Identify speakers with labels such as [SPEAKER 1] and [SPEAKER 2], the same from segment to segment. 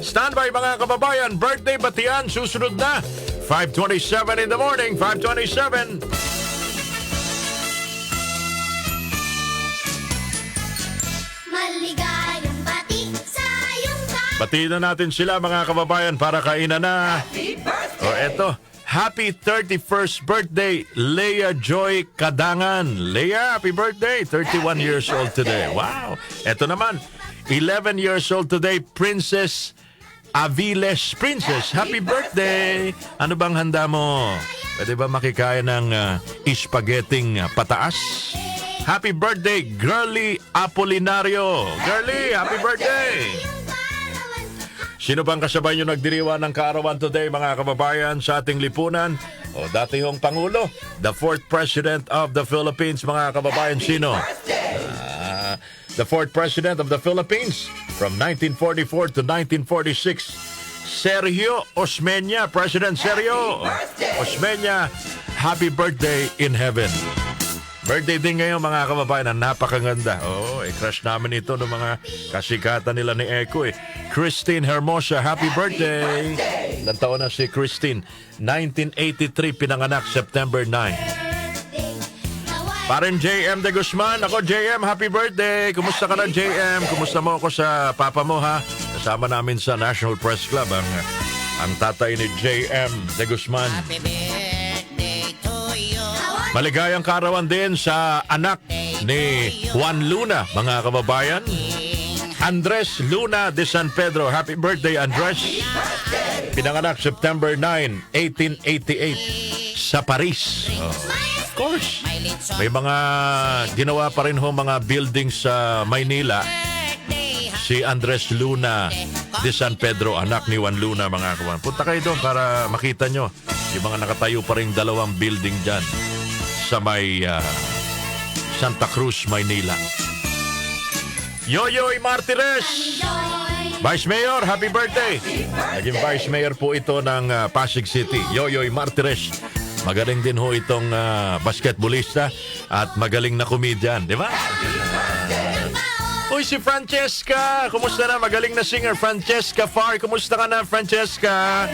[SPEAKER 1] Standby mga kababayan, birthday batian, susunod na. 5:27 in the morning, 5:27.
[SPEAKER 2] Maligayang bati sa iyong
[SPEAKER 1] Batiin na natin sila mga kababayan para kainan na. O eto, happy 31st birthday, Leah Joy Kadangan. Leah, happy birthday, 31 years old today. Wow. Eto naman, 11 years old today, Princess Aviles. Princess, happy birthday. Ano bang handa mo? Pwede ba makikaya ng spaghetting pataas? Happy birthday, Girly Apolinario. Girly, happy birthday. Sino bang kasabay nyo nagdiriwa ng kaarawan today, mga kababayan, sa ating lipunan? O datihong Pangulo, the 4th President of the Philippines, mga kababayan, sino? The 4th President of the Philippines from 1944 to 1946, Sergio Osmeña. President Sergio Osmeña, happy birthday in heaven. Birthday din ngayon mga kababayan, ang napakaganda. Crush namin ito ng mga kasikatan nila ni Eko Christine Hermosa, happy birthday. Ilang taon na si Christine? 1983, pinanganak September 9. Parin JM de Guzman, ako JM, happy birthday. Kumusta ka na JM? Kumusta mo ako sa papa mo ha? Kasama namin sa National Press Club ang tatay ni JM de Guzman.
[SPEAKER 3] Happy birthday to you.
[SPEAKER 1] Maligayang kaarawan din sa anak ni Juan Luna, mga kababayan. Andres Luna de San Pedro. Happy birthday, Andres. Pinanganak September 9, 1888 sa Paris. Of course. May mga ginawa pa rin ho mga buildings sa Maynila. Si Andres Luna de San Pedro, anak ni Juan Luna, mga kababayan. Punta kayo doon para makita nyo yung mga nakatayo pa rin dalawang building dyan sa may Santa Cruz, Maynila. Yoyoy Martires, Vice Mayor, happy birthday. Naging Vice Mayor po ito ng Pasig City. Yoyoy Martires. Magaling din ho itong basketballista at magaling na comedian, di ba? Uy, si Francesca, kumusta na? Magaling na singer, Francesca Far. Kumusta ka na, Francesca?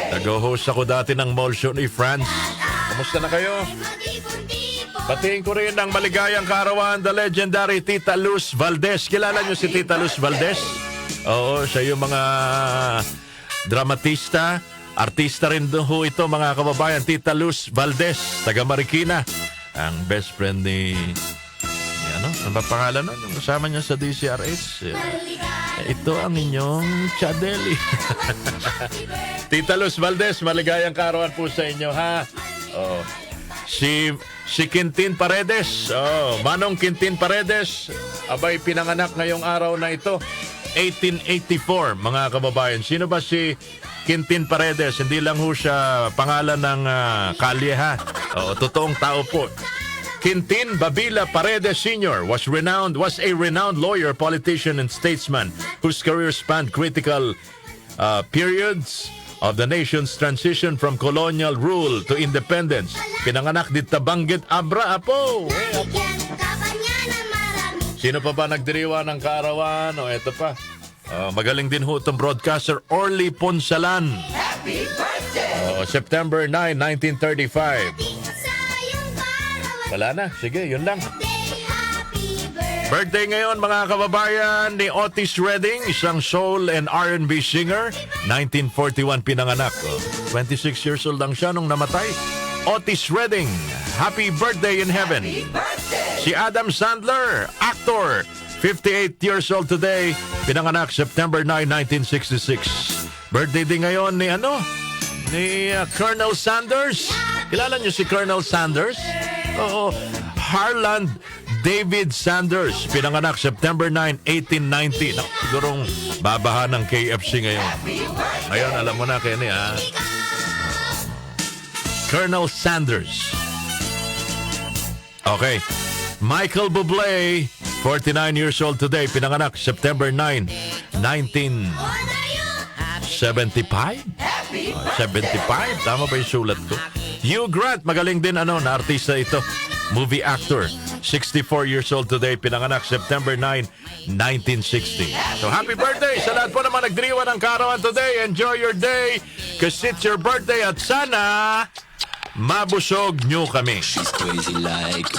[SPEAKER 1] Nag-host ako dati ng mall show ni France. Kumusta na kayo? Batiin ko rin ang maligayang kaarawan, the legendary Tita Luz Valdez. Kilala niyo si Tita Luz Valdez? Oo, siya yung mga dramatista. Artista rin ho ito, mga kababayan. Tita Luz Valdez, taga Marikina. Ang best friend ni ano ba pangalan nun? Yung kasama niya sa DCRH. Ito ang inyong Chadeli. Tita Luz Valdez, maligayang kaarawan po sa inyo, ha? Oh. Si Quintin Paredes. Manong Quintin Paredes. Abay, pinanganak ngayong araw na ito. 1884, mga kababayan. Sino ba si Quintin Paredes? Hindi lang ho siya pangalan ng kalye, ha? Totoong tao po. Quintin Babila Paredes Sr. was a renowned lawyer, politician, and statesman whose career spanned critical periods of the nation's transition from colonial rule to independence. Pinanganak di Tabanggit, Abra, Apo. Sino pa ba nagdiriwa ng kaarawan? Eto pa. Magaling din ho itong broadcaster, Orly Ponsalan.
[SPEAKER 3] Happy birthday!
[SPEAKER 1] September 9, 1935. Wala na. Sige, yun lang. Birthday ngayon, mga kababayan, ni Otis Redding, isang soul and R&B singer. 1941 pinanganak. 26 years old lang siya nung namatay. Otis Redding, happy birthday in heaven. Si Adam Sandler, actor, 58 years old today, pinanganak September 9, 1966. Birthday din ngayon ni Colonel Sanders. Kilala niyo si Colonel Sanders? Oo, Harland David Sanders, pinanganak September 9, 1890. Sigurong babahan ng KFC ngayon. Ngayon, alam mo na, Kenny, ha? Colonel Sanders. Okay. Michael Bublé, 49 years old today, pinanganak September 9, 1975? 75? Tama ba yung sulat ko? Hugh Grant, magaling din na artista ito. Movie actor. 64 years old today. Pinanganak September 9, 1960. So happy birthday sa lahat po naman nagdiriwan ng kaarawan today. Enjoy your day kasi it's your birthday at sana mabusog nyo kami.
[SPEAKER 4] She's crazy like